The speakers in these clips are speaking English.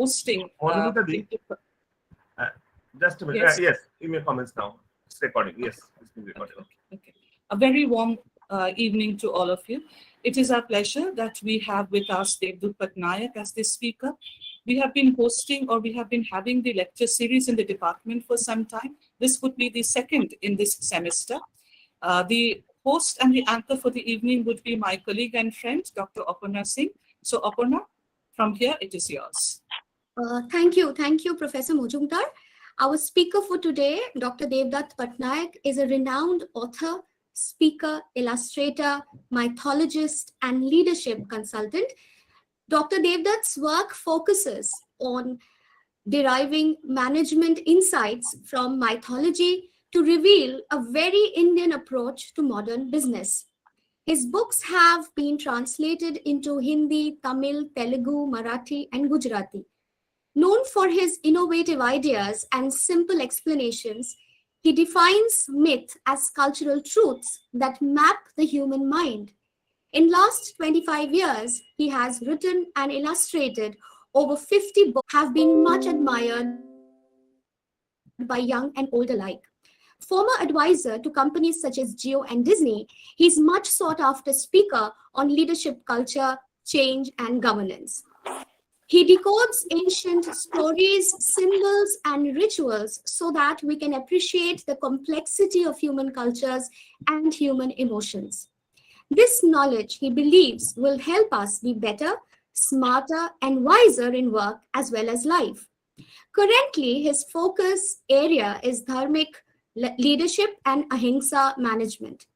hosting. Just a minute. Yes. Yes, give me comments now. It's recording. Yes, it's been recorded. Okay. A very warm evening to all of you. It is our pleasure that we have with us Devdutta Pattanaik as the speaker. We have been hosting, or we have been having the lecture series in the department for some time. This would be the second in this semester. The host and the anchor for the evening would be my colleague and friend, Dr. Aparna Singh. So Aparna, from here, it is yours. Thank you, Professor Mojumdar. Our speaker for today, Dr. Devdutta Pattanaik, is a renowned author, speaker, illustrator, mythologist, and leadership consultant. Dr. Devdutta's work focuses on deriving management insights from mythology to reveal a very Indian approach to modern business. His books have been translated into Hindi, Tamil, Telugu, Marathi, and Gujarati. Known for his innovative ideas and simple explanations, he defines myth as cultural truths that map the human mind. In last 25 years, he has written and illustrated over 50 books, have been much admired by young and old alike. Former advisor to companies such as Jio and Disney, he is much sought after speaker on leadership culture, change, and governance. He decodes ancient stories, symbols, and rituals so that we can appreciate the complexity of human cultures and human emotions. This knowledge, he believes, will help us be better, smarter, and wiser in work as well as life. Currently, his focus area is dharmic leadership and ahimsa management.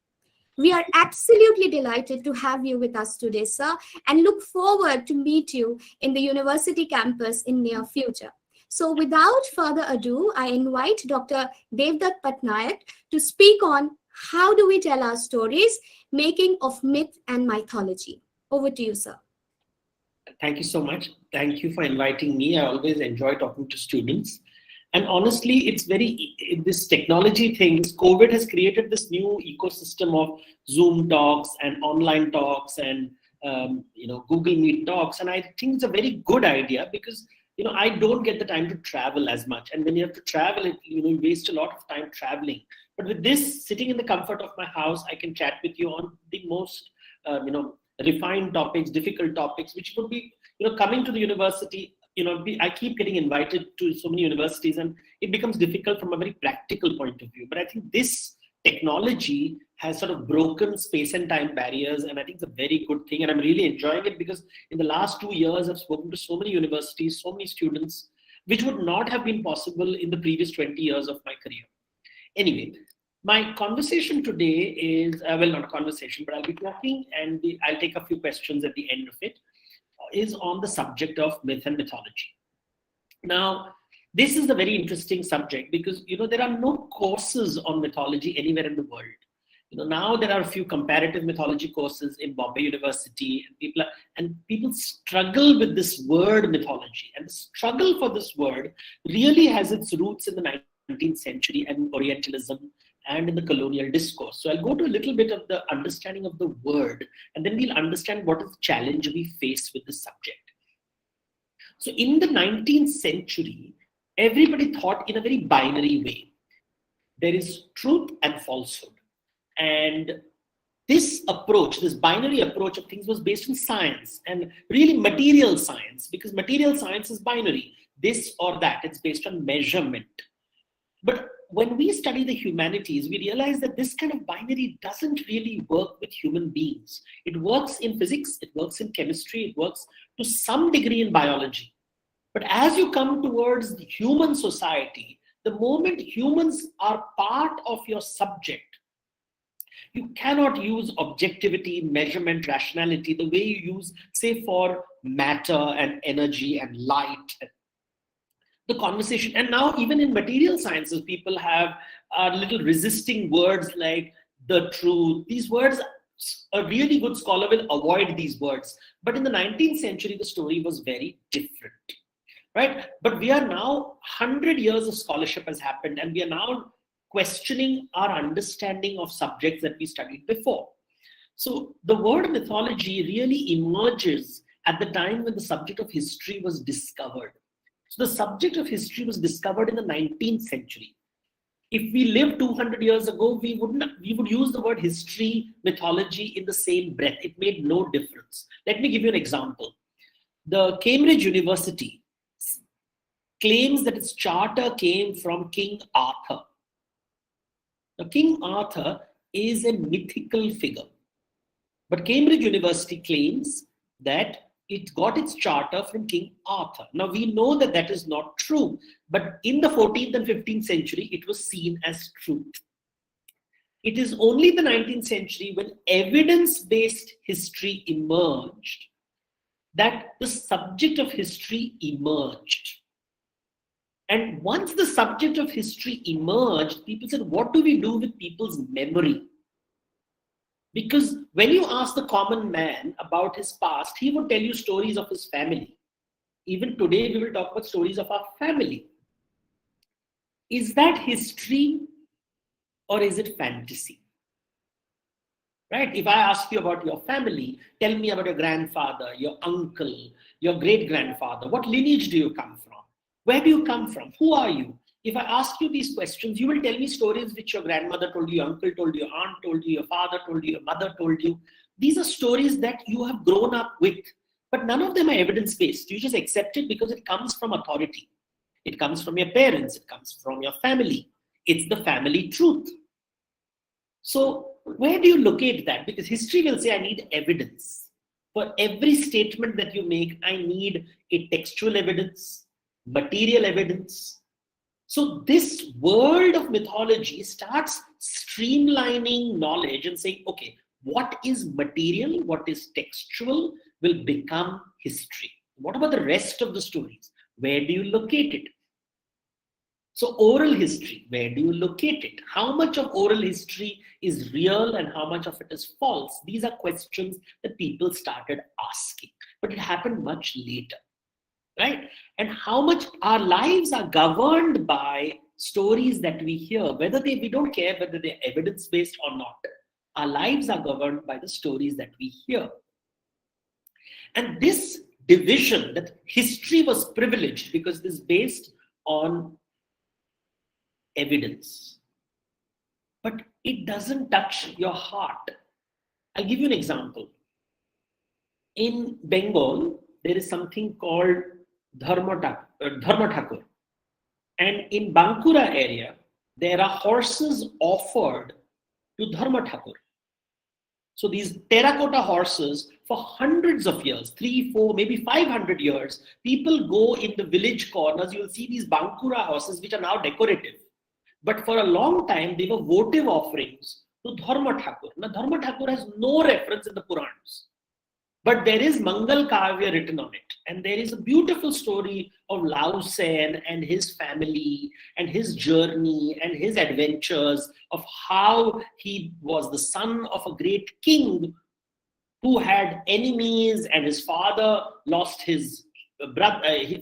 We are absolutely delighted to have you with us today, sir, and look forward to meet you in the university campus in near future. So without further ado, I invite Dr. Devdutta Pattanaik to speak on how do we tell our stories, making of myth and mythology. Over to you, sir. Thank you so much. Thank you for inviting me. I always enjoy talking to students. And honestly, it's this technology things, COVID has created this new ecosystem of Zoom talks and online talks and, Google Meet talks. And I think it's a very good idea because, I don't get the time to travel as much. And when you have to travel, you waste a lot of time traveling. But with this, sitting in the comfort of my house, I can chat with you on the most, refined topics, difficult topics, which would be, coming to the university. I keep getting invited to so many universities and it becomes difficult from a very practical point of view. But I think this technology has sort of broken space and time barriers. And I think it's a very good thing. And I'm really enjoying it because in the last 2 years, I've spoken to so many universities, so many students, which would not have been possible in the previous 20 years of my career. Anyway, my conversation today is, not a conversation, but I'll be talking and I'll take a few questions at the end of it. Is on the subject of myth and mythology. Now, this is a very interesting subject because, there are no courses on mythology anywhere in the world. Now there are a few comparative mythology courses in Bombay University and people struggle with this word mythology. And the struggle for this word really has its roots in the 19th century and Orientalism and in the colonial discourse. So I'll go to a little bit of the understanding of the word, and then we'll understand what is the challenge we face with this subject. So in the 19th century, everybody thought in a very binary way. There is truth and falsehood. And this approach, this binary approach of things was based on science and really material science, because material science is binary, this or that, it's based on measurement. But when we study the humanities, we realize that this kind of binary doesn't really work with human beings. It works in physics, it works in chemistry, it works to some degree in biology. But as you come towards the human society, the moment humans are part of your subject, you cannot use objectivity, measurement, rationality the way you use, say, for matter and energy and light. The conversation, and now even in material sciences, people have little resisting words like the truth. These words, a really good scholar will avoid these words. But in the 19th century, the story was very different, right? But we are now, 100 years of scholarship has happened, and we are now questioning our understanding of subjects that we studied before. So the word mythology really emerges at the time when the subject of history was discovered. So the subject of history was discovered in the 19th century. If we lived 200 years ago, we would use the word history, mythology in the same breath. It made no difference. Let me give you an example. The Cambridge University claims that its charter came from King Arthur. Now, King Arthur is a mythical figure, but Cambridge University claims that it got its charter from King Arthur. Now, we know that that is not true, but in the 14th and 15th century, it was seen as truth. It is only the 19th century, when evidence-based history emerged, that the subject of history emerged. And once the subject of history emerged, people said, what do we do with people's memory? Because when you ask the common man about his past, he would tell you stories of his family. Even today, we will talk about stories of our family. Is that history or is it fantasy? Right? If I ask you about your family, tell me about your grandfather, your uncle, your great-grandfather. What lineage do you come from? Where do you come from? Who are you? If I ask you these questions, you will tell me stories which your grandmother told you, your uncle told you, your aunt told you, your father told you, your mother told you. These are stories that you have grown up with, but none of them are evidence-based. You just accept it because it comes from authority. It comes from your parents. It comes from your family. It's the family truth. So where do you locate that? Because history will say, I need evidence. For every statement that you make, I need a textual evidence, material evidence. So this world of mythology starts streamlining knowledge and saying, okay, what is material, what is textual will become history. What about the rest of the stories? Where do you locate it? So oral history, where do you locate it? How much of oral history is real and how much of it is false? These are questions that people started asking, but it happened much later. Right? And how much our lives are governed by stories that we hear, whether we don't care whether they're evidence-based or not. Our lives are governed by the stories that we hear. And this division that history was privileged because it is based on evidence, but it doesn't touch your heart. I'll give you an example. In Bengal, there is something called Dharma Thakur. And in Bankura area, there are horses offered to Dharma Thakur. So these terracotta horses, for hundreds of years, 3, 4, maybe 500 years, people go in the village corners, you'll see these Bankura horses, which are now decorative. But for a long time, they were votive offerings to Dharma Thakur. Now, Dharma Thakur has no reference in the Puranas. But there is Mangal Kavya written on it. And there is a beautiful story of Lao Sen and his family and his journey and his adventures of how he was the son of a great king who had enemies, and his father lost his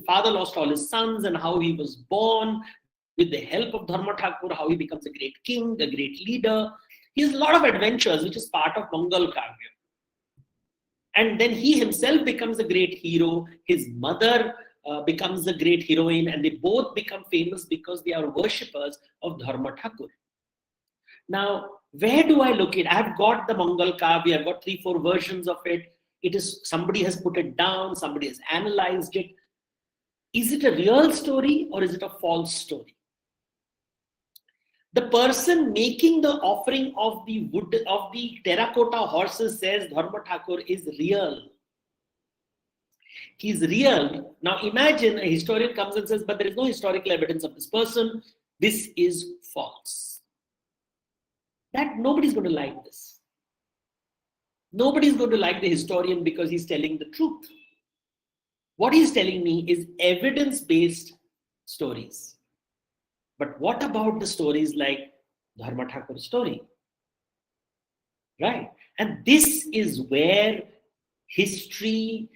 father lost all his sons, and how he was born with the help of Dharma Thakur, how he becomes a great king, a great leader. He has a lot of adventures, which is part of Mangal Kavya. And then he himself becomes a great hero. His mother becomes a great heroine, and they both become famous because they are worshippers of Dharma Thakur. Now, where do I look at? I've got the Mangal Kavya, I've got 3, 4 versions of it. It is, somebody has put it down, somebody has analyzed it. Is it a real story or is it a false story? The person making the offering of the wood, of the terracotta horses, says Dharma Thakur is real. He's real. Now imagine a historian comes and says, but there is no historical evidence of this person. This is false. That nobody's going to like this. Nobody's going to like the historian because he's telling the truth. What he's telling me is evidence-based stories. But what about the stories like Dharma Thakur's story? Right? And this is where history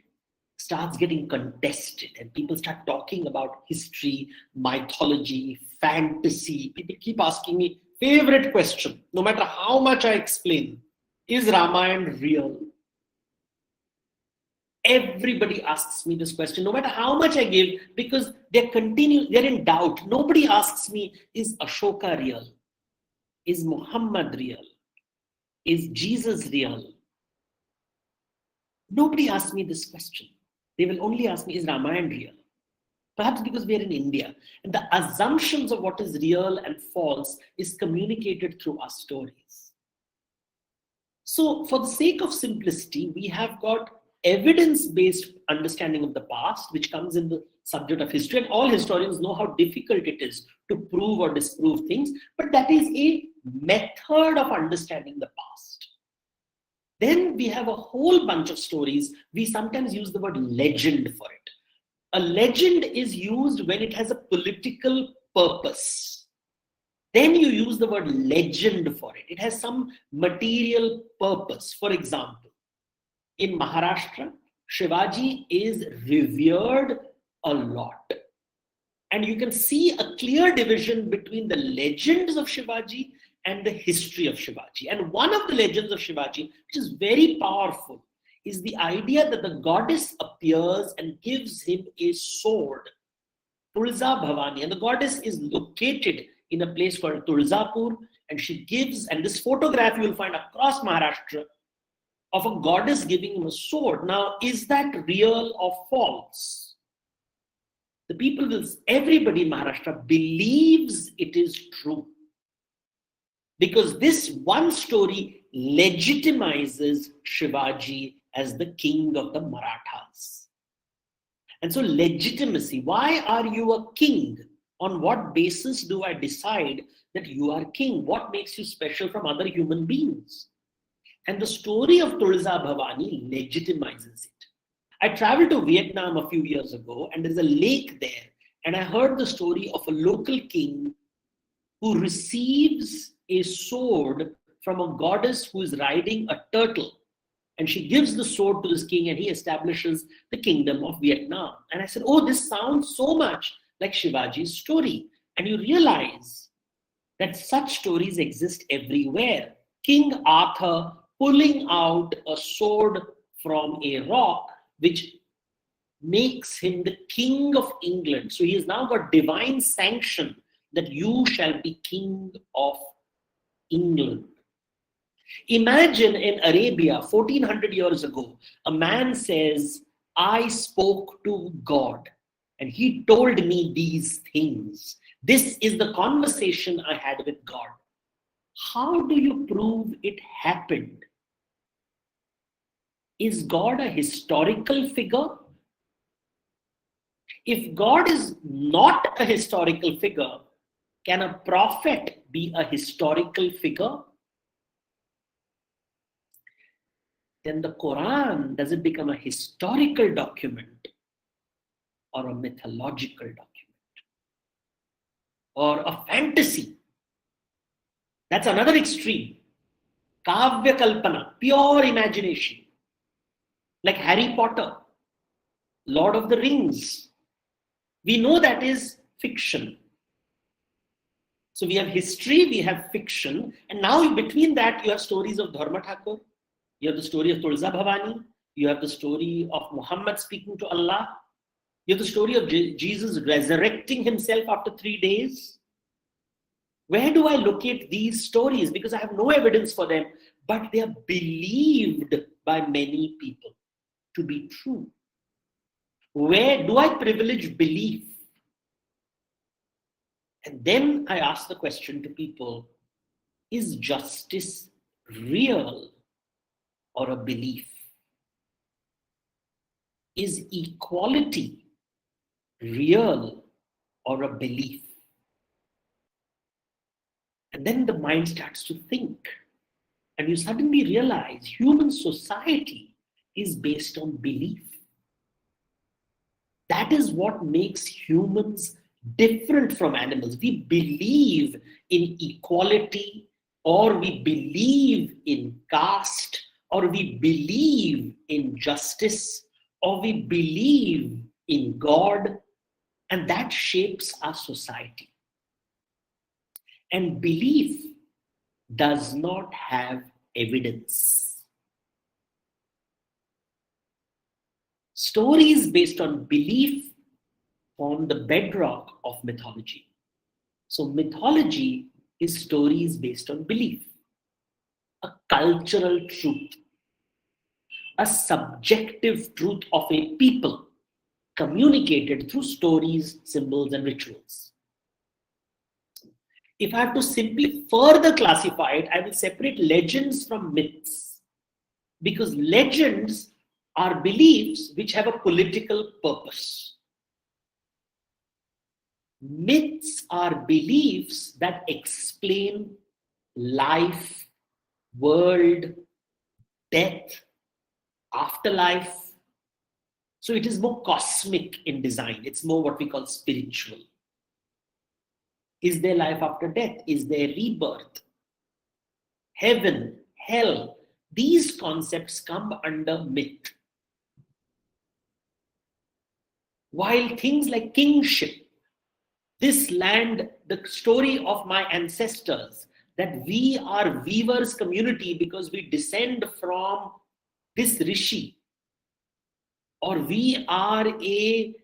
starts getting contested and people start talking about history, mythology, fantasy. People keep asking me, favorite question, no matter how much I explain, is Ramayana real? Everybody asks me this question, no matter how much I give, because they're in doubt. Nobody asks me, is Ashoka real? Is Muhammad real? Is Jesus real? Nobody asks me this question. They will only ask me, is Ramayana real? Perhaps because we are in India. And the assumptions of what is real and false is communicated through our stories. So for the sake of simplicity, we have got evidence-based understanding of the past, which comes in the subject of history. And all historians know how difficult it is to prove or disprove things. But that is a method of understanding the past. Then we have a whole bunch of stories. We sometimes use the word legend for it. A legend is used when it has a political purpose. Then you use the word legend for it. It has some material purpose. For example, in Maharashtra, Shivaji is revered a lot. And you can see a clear division between the legends of Shivaji and the history of Shivaji. And one of the legends of Shivaji, which is very powerful, is the idea that the goddess appears and gives him a sword, Tulza Bhavani. And the goddess is located in a place called Tulzapur. And she gives, and this photograph you will find across Maharashtra, of a goddess giving him a sword. Now, is that real or false? The people will, everybody in Maharashtra believes it is true. Because this one story legitimizes Shivaji as the king of the Marathas. And so legitimacy, why are you a king? On what basis do I decide that you are king? What makes you special from other human beings? And the story of Tulza Bhavani legitimizes it. I traveled to Vietnam a few years ago, and there's a lake there. And I heard the story of a local king who receives a sword from a goddess who is riding a turtle. And she gives the sword to this king, and he establishes the kingdom of Vietnam. And I said, oh, this sounds so much like Shivaji's story. And you realize that such stories exist everywhere. King Arthur pulling out a sword from a rock, which makes him the king of England. So he has now got divine sanction that you shall be king of England. Imagine in Arabia, 1400 years ago, a man says, I spoke to God and he told me these things. This is the conversation I had with God. How do you prove it happened? Is God a historical figure? If God is not a historical figure, can a prophet be a historical figure? Then the Quran, does it become a historical document or a mythological document or a fantasy? That's another extreme. Kavya Kalpana, pure imagination. Like Harry Potter, Lord of the Rings. We know that is fiction. So we have history, we have fiction, and now between that you have stories of Dharma Thakur, you have the story of Tulza Bhavani, you have the story of Muhammad speaking to Allah, you have the story of Jesus resurrecting himself after 3 days. Where do I locate these stories? Because I have no evidence for them, but they are believed by many people to be true. Where do I privilege belief? And then I ask the question to people, is justice real or a belief? Is equality real or a belief? And then the mind starts to think. And you suddenly realize human society is based on belief. That is what makes humans different from animals. We believe in equality, or we believe in caste, or we believe in justice, or we believe in God, and that shapes our society. And belief does not have evidence. Stories based on belief form the bedrock of mythology. So mythology is stories based on belief, a cultural truth, a subjective truth of a people communicated through stories, symbols, and rituals. If I have to simply further classify it, I will separate legends from myths, because legends are beliefs which have a political purpose. Myths are beliefs that explain life, world, death, afterlife. So it is more cosmic in design. It's more what we call spiritual. Is there life after death? Is there rebirth? Heaven, hell? These concepts come under myth. While things like kingship, this land, the story of my ancestors, that we are weavers community because we descend from this rishi, or we are a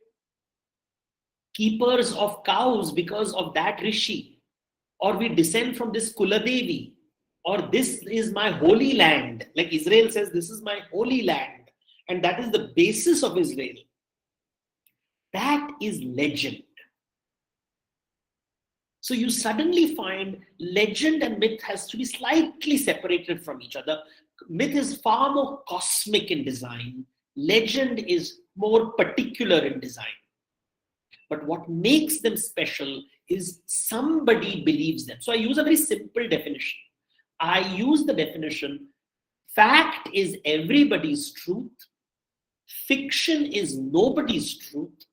keepers of cows because of that rishi, or we descend from this Kuladevi, or this is my holy land, like Israel says, this is my holy land, and that is the basis of Israel. That is legend. So you suddenly find legend and myth has to be slightly separated from each other. Myth is far more cosmic in design. Legend is more particular in design. But what makes them special is somebody believes them. So I use a very simple definition. I use the definition, fact is everybody's truth, fiction is nobody's truth,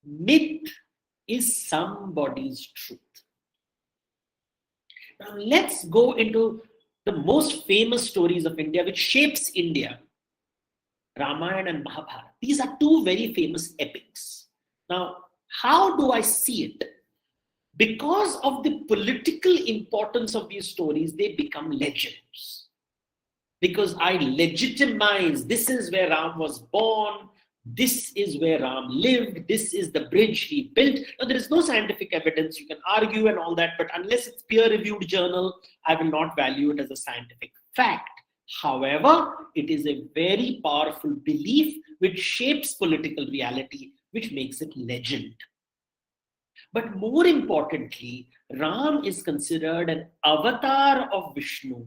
myth is somebody's truth. Now let's go into the most famous stories of India, which shapes India, Ramayana and Mahabharata. These are two very famous epics. Now, how do I see it? Because of the political importance of these stories, they become legends. Because I legitimize, this is where Ram was born, this is where Ram lived, this is the bridge he built. Now, there is no scientific evidence, you can argue and all that, but unless it's peer-reviewed journal, I will not value it as a scientific fact. However, it is a very powerful belief which shapes political reality, which makes it legend. But more importantly, Ram is considered an avatar of Vishnu.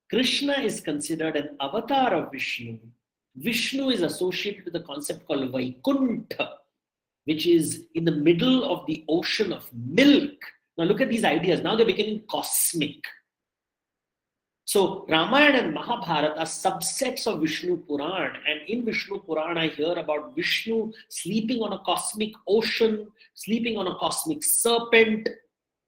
Krishna is considered an avatar of Vishnu. Vishnu is associated with a concept called Vaikuntha, which is in the middle of the ocean of milk. Now look at these ideas. Now they're becoming cosmic. So Ramayana and Mahabharata are subsets of Vishnu Puran. And in Vishnu Puran, I hear about Vishnu sleeping on a cosmic ocean, sleeping on a cosmic serpent,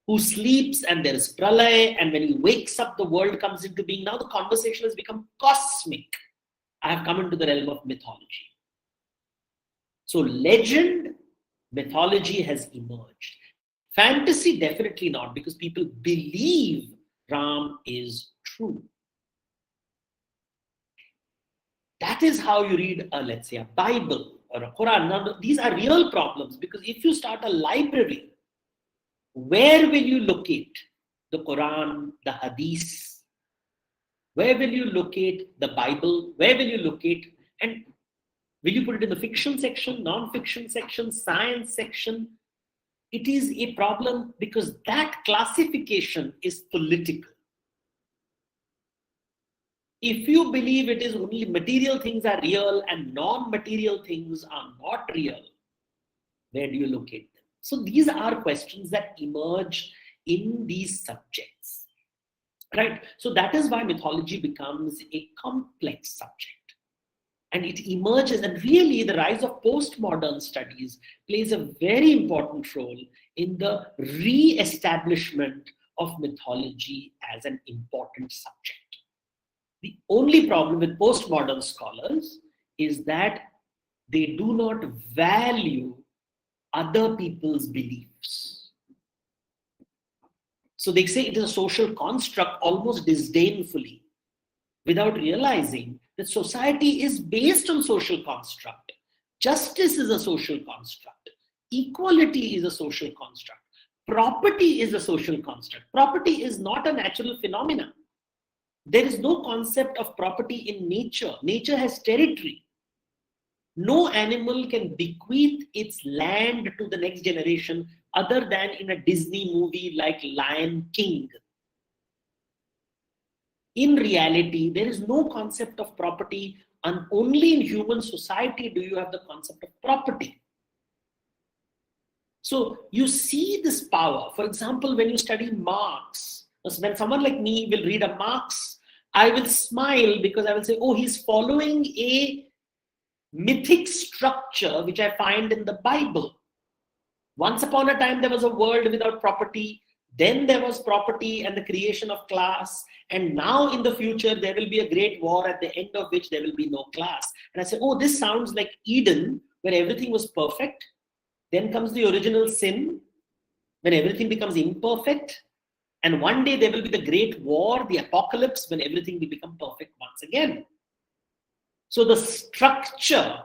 who sleeps and there is pralay, and when he wakes up, the world comes into being. Now the conversation has become cosmic. I have come into the realm of mythology. So legend, mythology has emerged. Fantasy, definitely not, because people believe Ram is true. That is how you read, let's say, a Bible or a Quran. Now, these are real problems, because if you start a library, where will you locate the Quran, the Hadith? Where will you locate the Bible? Where will you locate, and will you put it in the fiction section, non-fiction section, science section? It is a problem because that classification is political. If you believe it is only material things are real and non-material things are not real, where do you locate them? So these are questions that emerge in these subjects, right? So that is why mythology becomes a complex subject. And it emerges, and really the rise of postmodern studies plays a very important role in the re-establishment of mythology as an important subject. The only problem with postmodern scholars is that they do not value other people's beliefs. So they say it is a social construct almost disdainfully. without realizing that society is based on social construct. Justice is a social construct. Equality is a social construct. Property is a social construct. Property is not a natural phenomenon. There is no concept of property in nature. Nature has territory. No animal can bequeath its land to the next generation other than in a Disney movie like Lion King. In reality, there is no concept of property, and only in human society do you have the concept of property. So you see this power. For example, when you study Marx, when someone like me will read a Marx, I will smile because I will say, oh, he's following a mythic structure which I find in the Bible. Once upon a time, there was a world without property. Then there was property and the creation of class. And now in the future, there will be a great war at the end of which there will be no class. And I say, oh, this sounds like Eden, where everything was perfect. Then comes the original sin, when everything becomes imperfect. And one day there will be the great war, the apocalypse, when everything will become perfect once again. So the structure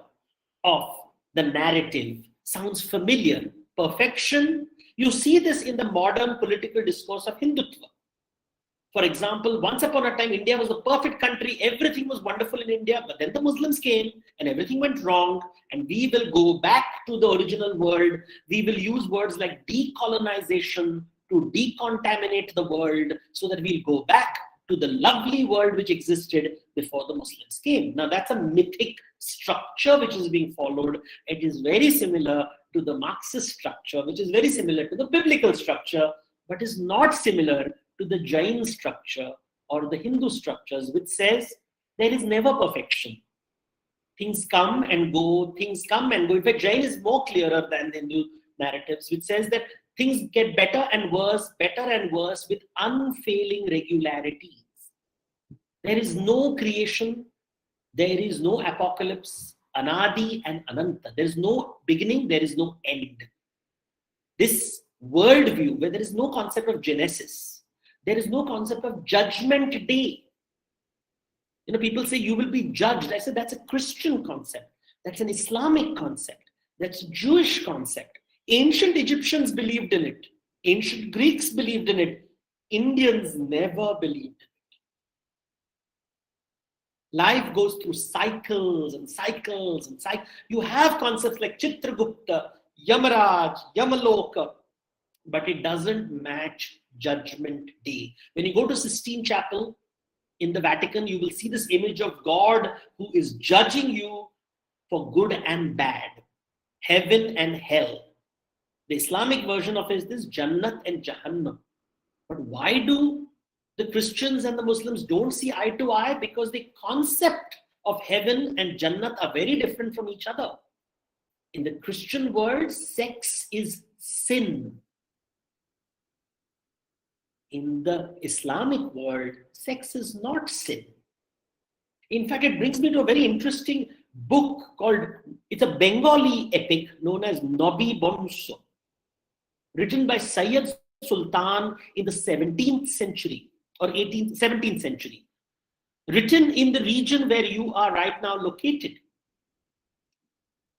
of the narrative sounds familiar. Perfection. You see this in the modern political discourse of Hindutva. For example, once upon a time, India was the perfect country. Everything was wonderful in India. But then the Muslims came and everything went wrong. And we will go back to the original world. We will use words like decolonization to decontaminate the world so that we'll go back to the lovely world which existed before the Muslims came. Now that's a mythic structure which is being followed. It is very similar to the Marxist structure, which is very similar to the biblical structure, but is not similar to the Jain structure or the Hindu structures, which says there is never perfection. Things come and go, things come and go. In fact, Jain is more clearer than the Hindu narratives, which says that things get better and worse with unfailing regularities. There is no creation, there is no apocalypse, anadi and ananta. There is no beginning, there is no end. This worldview, where there is no concept of genesis, there is no concept of judgment day. People say you will be judged. I said that's a Christian concept. That's an Islamic concept. That's a Jewish concept. Ancient Egyptians believed in it. Ancient Greeks believed in it. Indians never believed in it. Life goes through cycles and cycles and cycles. You have concepts like Chitragupta, Yamaraj, Yamaloka, but it doesn't match Judgment Day. When you go to Sistine Chapel in the Vatican, you will see this image of God who is judging you for good and bad, heaven and hell. The Islamic version of it is this Jannat and Jahannam. But why do the Christians and the Muslims don't see eye to eye? Because the concept of heaven and Jannat are very different from each other. In the Christian world, sex is sin. In the Islamic world, sex is not sin. In fact, it brings me to a very interesting book called, it's a Bengali epic known as Nabi Bonso, written by Sayyid Sultan in the 17th century or 17th century, written in the region where you are right now located.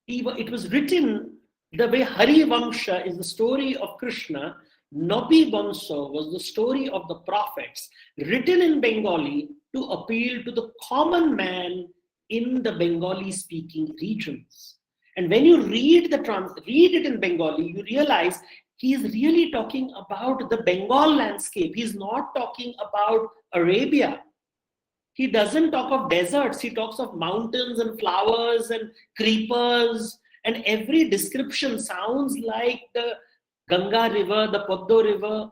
It was written the way Hari Vamsha is the story of Krishna. Nabi Bonso was the story of the prophets, written in Bengali to appeal to the common man in the Bengali-speaking regions. And when you read it in Bengali, you realize he is really talking about the Bengal landscape. He's not talking about Arabia. He doesn't talk of deserts. He talks of mountains and flowers and creepers. And every description sounds like the Ganga River, the Poddo River.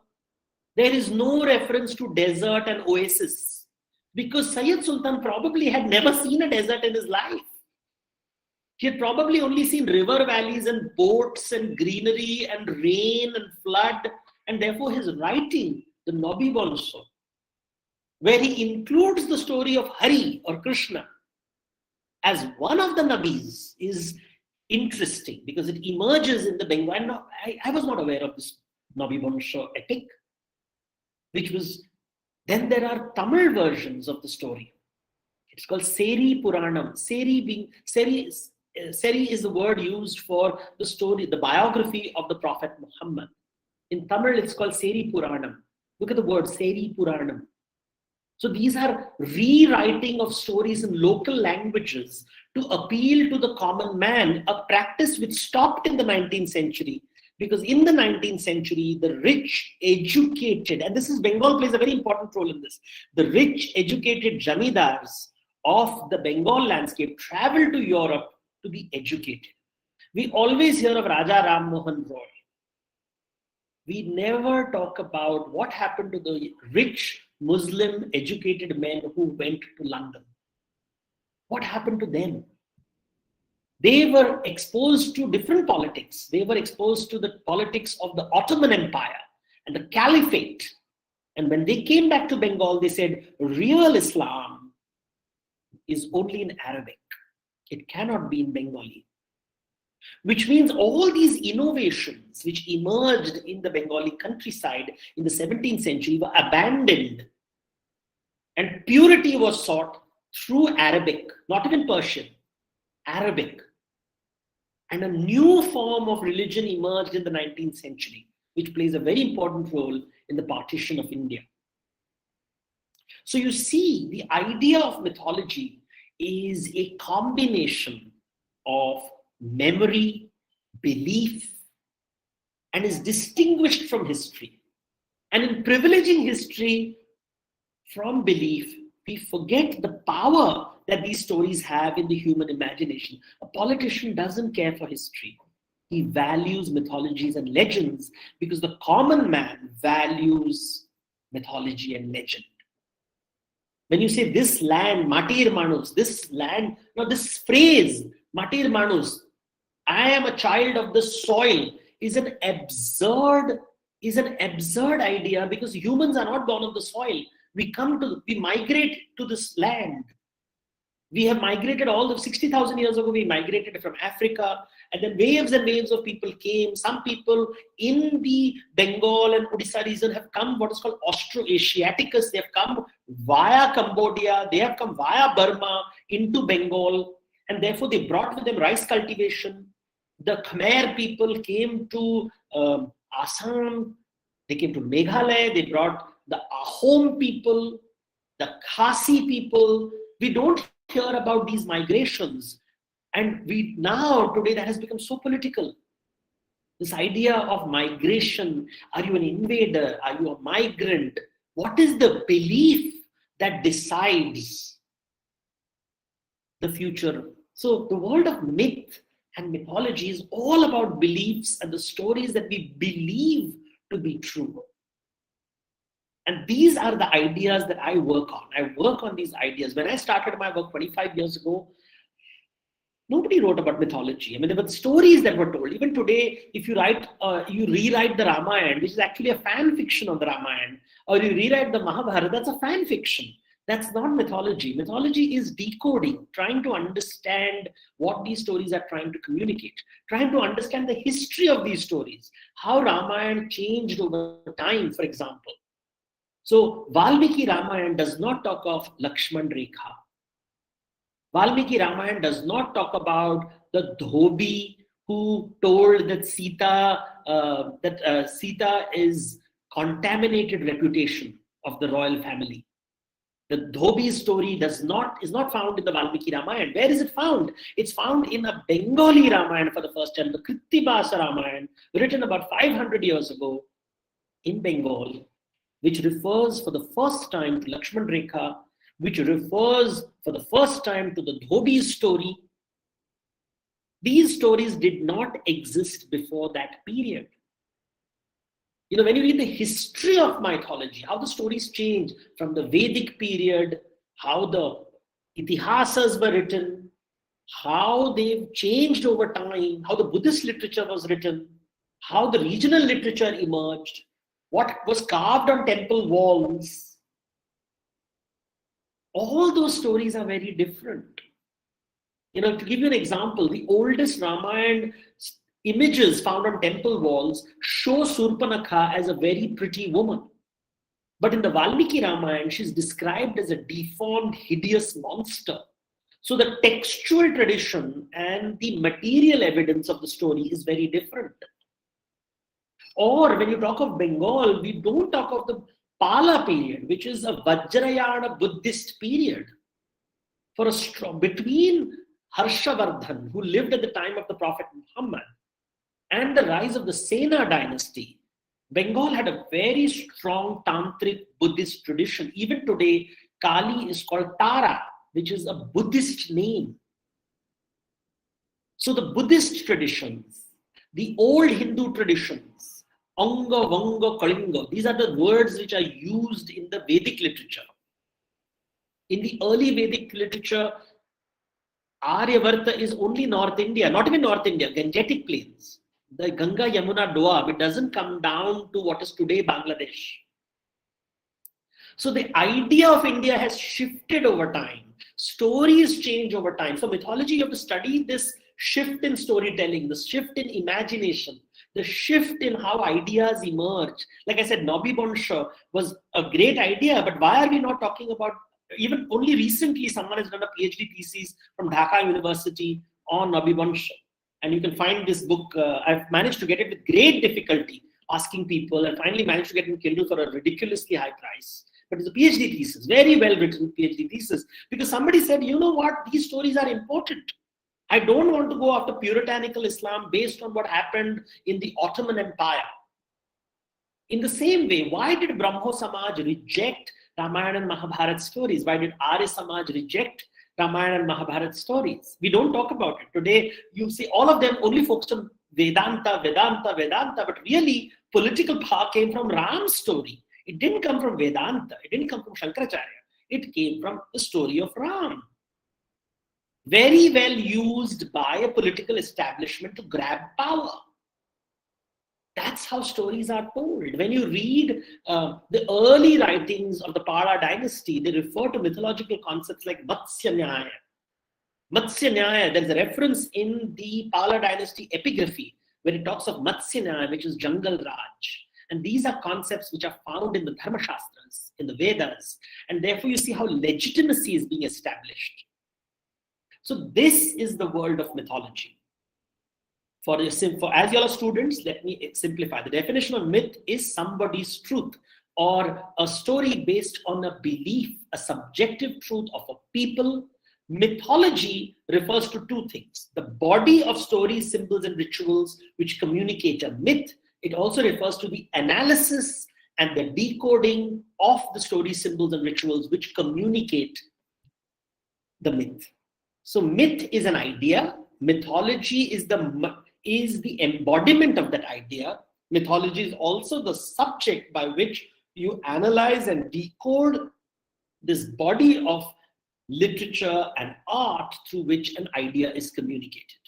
There is no reference to desert and oasis, because Sayyid Sultan probably had never seen a desert in his life. He had probably only seen river valleys and boats and greenery and rain and flood. And therefore his writing, the Nabi Bonso, where he includes the story of Hari or Krishna as one of the Nabis, is interesting because it emerges in the Bengal. I was not aware of this Nabi Bonso epic, which was, then there are Tamil versions of the story. It's called Seri Puranam. Seri is the word used for the story, the biography of the Prophet Muhammad. In Tamil, it's called Seri Puranam. Look at the word Seri Puranam. So these are rewriting of stories in local languages to appeal to the common man, a practice which stopped in the 19th century. Because in the 19th century, the rich, educated, and this is Bengal plays a very important role in this, the rich, educated jamidars of the Bengal landscape traveled to Europe to be educated. We always hear of Raja Ram Mohan Roy. We never talk about what happened to the rich Muslim educated men who went to London. What happened to them? They were exposed to different politics. They were exposed to the politics of the Ottoman Empire and the Caliphate. And when they came back to Bengal, they said, real Islam is only in Arabic. It cannot be in Bengali. Which means all these innovations which emerged in the Bengali countryside in the 17th century were abandoned. And purity was sought through Arabic, not even Persian, Arabic. And a new form of religion emerged in the 19th century, which plays a very important role in the partition of India. So you see, the idea of mythology is a combination of memory, belief, and is distinguished from history. And in privileging history from belief, we forget the power that these stories have in the human imagination. A politician doesn't care for history. He values mythologies and legends because the common man values mythology and legend. When you say this land, Matir Manus, this land, no, this phrase, Matir Manus, I am a child of the soil, is an absurd idea because humans are not born of the soil. We migrate to this land. We have migrated all of 60,000 years ago, we migrated from Africa, and then waves and waves of people came. Some people in the Bengal and Odisha region have come what is called Austroasiaticus. They have come via Cambodia, they have come via Burma into Bengal, and therefore they brought with them rice cultivation. The Khmer people came to Assam, they came to Meghalaya, they brought the Ahom people, the Khasi people. We don't hear about these migrations. And today that has become so political. This idea of migration, are you an invader? Are you a migrant? What is the belief that decides the future? So the world of myth and mythology is all about beliefs and the stories that we believe to be true. And these are the ideas that I work on. I work on these ideas. When I started my work 25 years ago, nobody wrote about mythology. I mean, there were stories that were told. Even today, if you rewrite the Ramayana, which is actually a fan fiction of the Ramayana, or you rewrite the Mahabharata, that's a fan fiction. That's not mythology. Mythology is decoding, trying to understand what these stories are trying to communicate, trying to understand the history of these stories, how Ramayana changed over time, for example. So Valmiki Ramayana does not talk of Lakshman Rekha. Valmiki Ramayana does not talk about the Dhobi who told that Sita is contaminated reputation of the royal family. The Dhobi story is not found in the Valmiki Ramayana. Where is it found? It's found in a Bengali Ramayana for the first time, the Krittibasa Ramayana, written about 500 years ago in Bengal, which refers for the first time to Lakshman Rekha, which refers for the first time to the Dhobi story. These stories did not exist before that period. You know, when you read the history of mythology, how the stories change from the Vedic period, how the itihasas were written, how they've changed over time, how the Buddhist literature was written, how the regional literature emerged, what was carved on temple walls. All those stories are very different. You know, to give you an example, the oldest Ramayana images found on temple walls show Surpanakha as a very pretty woman. But in the Valmiki Ramayana, she's described as a deformed, hideous monster. So the textual tradition and the material evidence of the story is very different. Or when you talk of Bengal, we don't talk of the Pala period, which is a Vajrayana Buddhist period. Between Harshavardhan, who lived at the time of the Prophet Muhammad, and the rise of the Sena dynasty, Bengal had a very strong tantric Buddhist tradition. Even today, Kali is called Tara, which is a Buddhist name. So the Buddhist traditions, the old Hindu traditions, Anga, Vanga, Kalinga, these are the words which are used in the Vedic literature. In the early Vedic literature, Aryavarta is only North India, not even North India, Gangetic plains. The Ganga Yamuna Doab, it doesn't come down to what is today Bangladesh. So the idea of India has shifted over time. Stories change over time. So mythology, you have to study this shift in storytelling, the shift in imagination, the shift in how ideas emerge. Like I said, Nobby Bonsha was a great idea, but why are we not talking about, even only recently someone has done a PhD thesis from Dhaka University on Nobby Bonsha. And you can find this book, I've managed to get it with great difficulty, asking people, and finally managed to get it in Kindle for a ridiculously high price. But it's a PhD thesis, very well written PhD thesis, because somebody said, you know what, these stories are important. I don't want to go after puritanical Islam based on what happened in the Ottoman Empire. In the same way, why did Brahmo Samaj reject Ramayana and Mahabharata stories? Why did Arya Samaj reject Ramayana and Mahabharata stories? We don't talk about it. Today, you see all of them only focus on Vedanta, Vedanta, Vedanta, but really political power came from Ram's story. It didn't come from Vedanta. It didn't come from Shankaracharya. It came from the story of Ram. Very well used by a political establishment to grab power. That's how stories are told. When you read the early writings of the Pala dynasty, they refer to mythological concepts like Matsya Nyaya. Matsya Nyaya, there's a reference in the Pala dynasty epigraphy where it talks of Matsya Nyaya, which is Jungle Raj. And these are concepts which are found in the Dharma Shastras, in the Vedas. And therefore you see how legitimacy is being established. So this is the world of mythology. As you all are students, let me simplify. The definition of myth is somebody's truth or a story based on a belief, a subjective truth of a people. Mythology refers to two things: the body of stories, symbols, and rituals which communicate a myth. It also refers to the analysis and the decoding of the stories, symbols, and rituals which communicate the myth. So myth is an idea. Mythology is the embodiment of that idea. Mythology is also the subject by which you analyze and decode this body of literature and art through which an idea is communicated.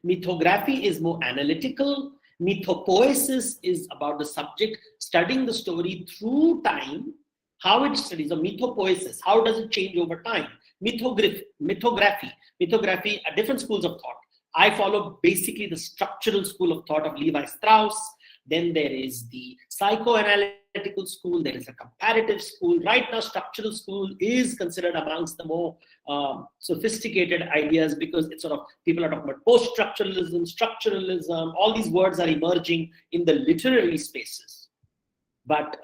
Mythography is more analytical. Mythopoesis is about the subject studying the story through time, how it studies. Or mythopoesis, how does it change over time? Mythography, different schools of thought. I follow basically the structural school of thought of Levi Strauss. Then there is the psychoanalytical school. There is a comparative school. Right now, structural school is considered amongst the more sophisticated ideas because it's people are talking about post-structuralism, structuralism. All these words are emerging in the literary spaces. But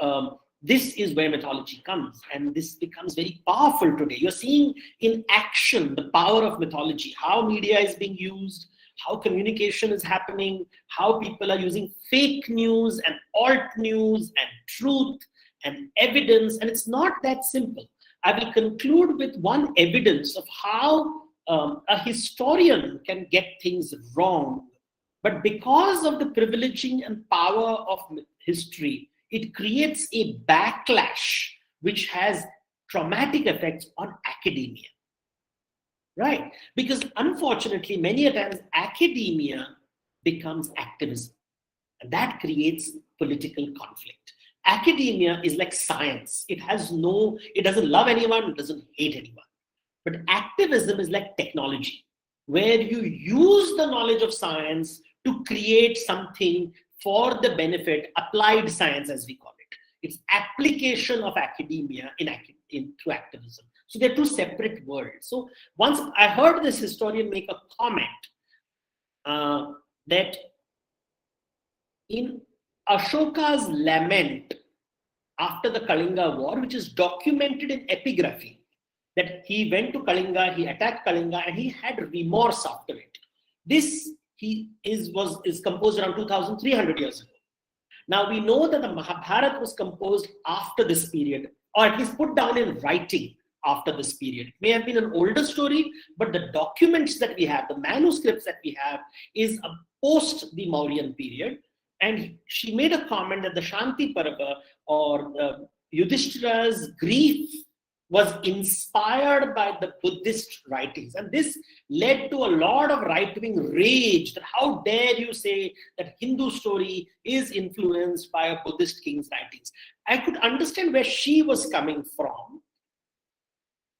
this is where mythology comes, and this becomes very powerful today. You're seeing in action the power of mythology, how media is being used, how communication is happening, how people are using fake news and alt news and truth and evidence, and it's not that simple. I will conclude with one evidence of how a historian can get things wrong, but because of the privileging and power of history, it creates a backlash which has traumatic effects on academia, right? Because unfortunately, many times academia becomes activism, and that creates political conflict. Academia is like science. It doesn't love anyone, it doesn't hate anyone. But activism is like technology, where you use the knowledge of science to create something for the benefit, applied science as we call it. It's application of academia through activism. So they're two separate worlds. So once I heard this historian make a comment that in Ashoka's lament after the Kalinga War, which is documented in epigraphy, that he went to Kalinga, he attacked Kalinga, and he had remorse after it. This is composed around 2,300 years ago. Now we know that the Mahabharata was composed after this period, or at least put down in writing after this period. It may have been an older story, but the documents that we have, the manuscripts that we have, is post the Mauryan period. And she made a comment that the Shanti Parva, or Yudhishthira's grief, was inspired by the Buddhist writings. And this led to a lot of right-wing rage, that how dare you say that Hindu story is influenced by a Buddhist king's writings. I could understand where she was coming from,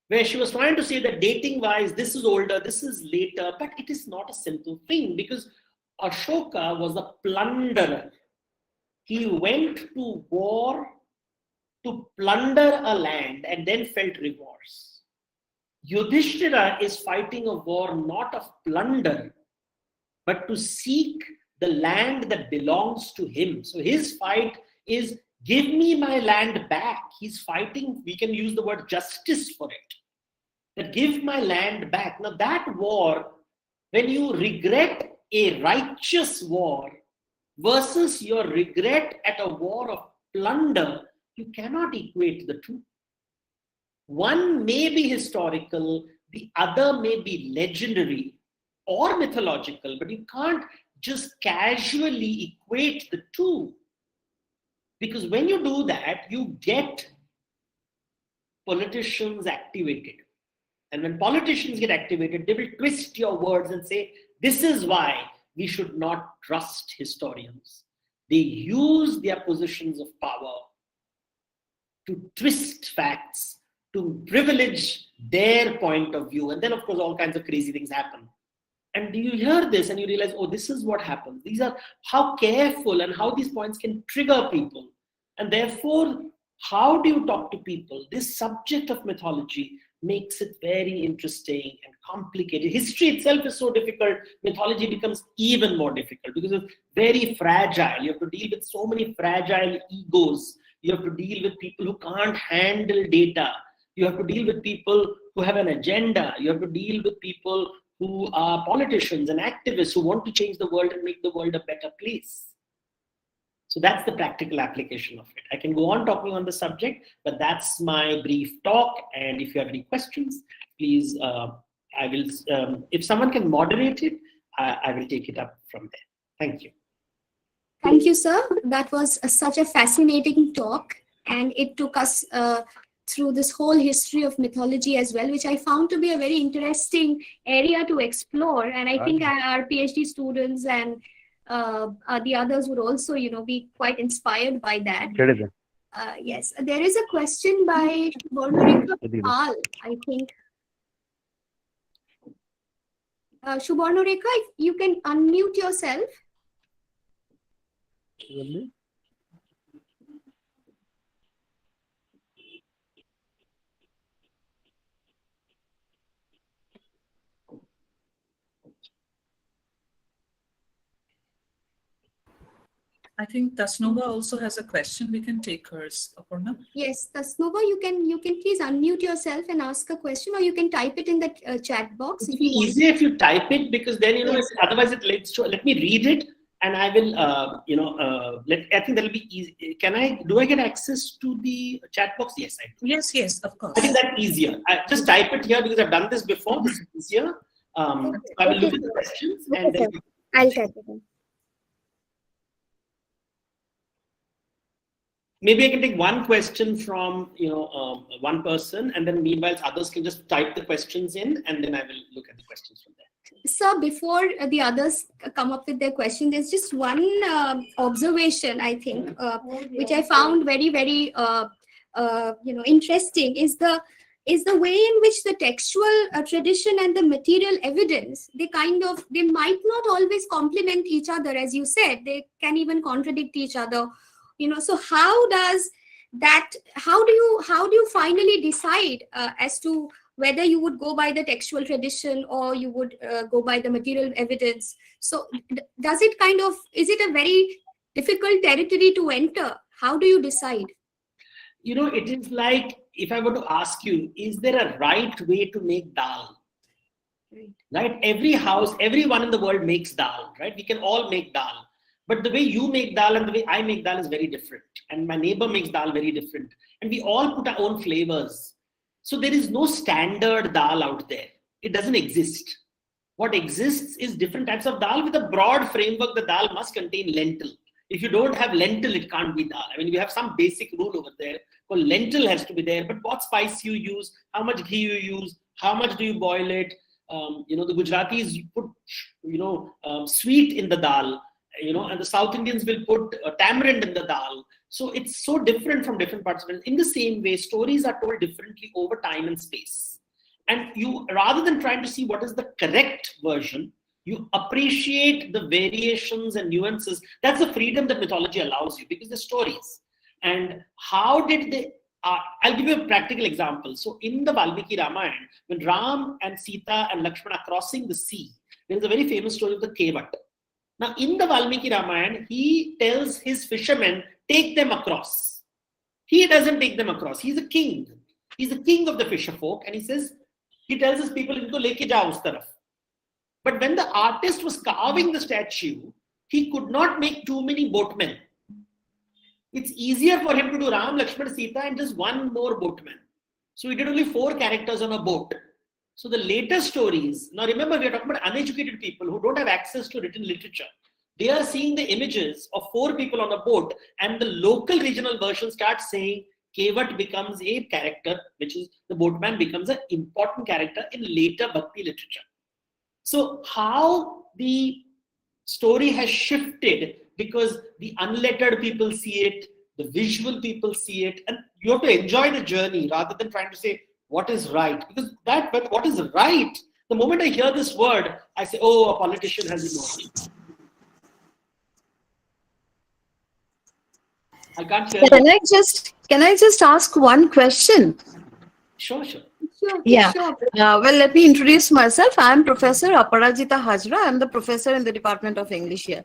where she was trying to say that dating-wise, this is older, this is later, but it is not a simple thing, because Ashoka was a plunderer. He went to war to plunder a land and then felt remorse. Yudhishthira is fighting a war not of plunder, but to seek the land that belongs to him. So his fight is, give me my land back. He's fighting, we can use the word justice for it. That give my land back. Now that war, when you regret a righteous war versus your regret at a war of plunder, you cannot equate the two. One may be historical, the other may be legendary or mythological, but you can't just casually equate the two. Because when you do that, you get politicians activated. And when politicians get activated, they will twist your words and say, this is why we should not trust historians. They use their positions of power to twist facts, to privilege their point of view. And then, of course, all kinds of crazy things happen. And you hear this and you realize, oh, this is what happens. These are how careful and how these points can trigger people. And therefore, how do you talk to people? This subject of mythology makes it very interesting and complicated. History itself is so difficult, mythology becomes even more difficult because it's very fragile. You have to deal with so many fragile egos. You have to deal with people who can't handle data. You have to deal with people who have an agenda. You have to deal with people who are politicians and activists who want to change the world and make the world a better place. So that's the practical application of it. I can go on talking on the subject, but that's my brief talk. And if you have any questions, please, I will, if someone can moderate it, I will take it up from there. Thank you. Thank you, sir. That was such a fascinating talk. And it took us through this whole history of mythology as well, which I found to be a very interesting area to explore. And I think our PhD students and the others would also, be quite inspired by that. Yes, there is a question by Shubharnareka Pal, I think. Shubharnareka, if you can unmute yourself. I think Tasnova also has a question. We can take hers, Aparna. Yes, Tasnova, you can please unmute yourself and ask a question, or you can type it in the chat box. It's easier if you type it, because then, yes. Otherwise it leads to, let me read it and I will, I think that'll be easy. Do I get access to the chat box? Yes, I do. Yes, of course. I think that's easier. I just type it here because I've done this before. This is easier. So I will look at the questions and then I'll type it in. Maybe I can take one question from one person, and then meanwhile others can just type the questions in, and then I will look at the questions from there. So before the others come up with their question, there's just one observation, I think, which I found very, very interesting, is the way in which the textual tradition and the material evidence, they might not always complement each other, as you said. They can even contradict each other. So how does that how do you finally decide as to whether you would go by the textual tradition or you would go by the material evidence? So does it is it a very difficult territory to enter? How do you decide? It is like, if I were to ask you, is there a right way to make dal? Right? Every house, everyone in the world makes dal, right? We can all make dal. But the way you make dal and the way I make dal is very different. And my neighbor makes dal very different. And we all put our own flavors. So there is no standard dal out there. It doesn't exist. What exists is different types of dal with a broad framework. The dal must contain lentil. If you don't have lentil, it can't be dal. I mean, we have some basic rule over there. Well, lentil has to be there, but what spice you use, how much ghee you use, how much do you boil it? The Gujaratis put, sweet in the dal, and the South Indians will put tamarind in the dal. So it's so different from different parts of it. In the same way, stories are told differently over time and space. And you, rather than trying to see what is the correct version, you appreciate the variations and nuances. That's the freedom that mythology allows you, because the stories. And how did they, I'll give you a practical example. So in the Valmiki Ramayana, when Ram and Sita and Lakshmana are crossing the sea, there is a very famous story of the Kevat. Now in the Valmiki Ramayana, he tells his fishermen, take them across. He doesn't take them across. He's a king. He's the king of the fisher folk. And he tells his people, inko leke jao us taraf. But when the artist was carving the statue, he could not make too many boatmen. It's easier for him to do Ram, Lakshmana, Sita and just one more boatman. So he did only 4 characters on a boat. So the later stories, now remember, we are talking about uneducated people who don't have access to written literature. They are seeing the images of 4 people on a boat, and the local regional version starts saying Kevat becomes a character, which is the boatman becomes an important character in later Bhakti literature. So how the story has shifted, because the unlettered people see it, the visual people see it, and you have to enjoy the journey rather than trying to say what is right. Because but what is right, the moment I hear this word, I say, oh, a politician has been wrong. I can't hear Can I just ask one question? Sure. Yeah. Sure. Well, let me introduce myself. I am Professor Aparajita Hajra. I am the professor in the Department of English here.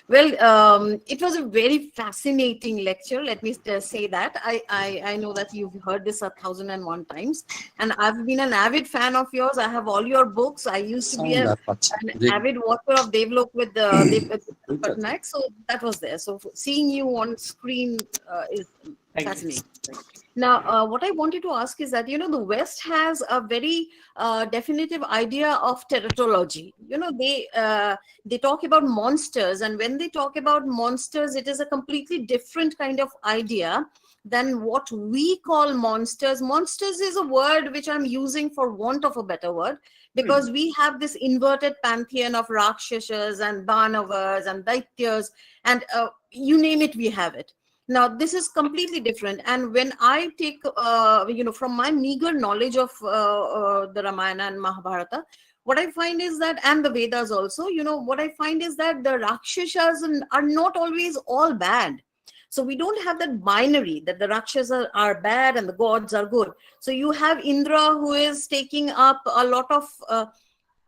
Well, it was a very fascinating lecture. Let me say that. I know that you've heard this 1,001 times, and I've been an avid fan of yours. I have all your books. I used to be an avid watcher of Devlok with Pattanaik, so that was there. So seeing you on screen is fascinating. Now, what I wanted to ask is that, the West has a very definitive idea of teratology. They talk about monsters, and when they talk about monsters, it is a completely different kind of idea than what we call monsters. Monsters is a word which I'm using for want of a better word, because we have this inverted pantheon of Rakshasas and Danavas and Daityas, and you name it, we have it. Now, this is completely different. And when I take, from my meager knowledge of the Ramayana and Mahabharata, what I find is that, and the Vedas also, what I find is that the Rakshasas are not always all bad. So we don't have that binary that the Rakshasas are bad and the gods are good. So you have Indra, who is taking up a lot of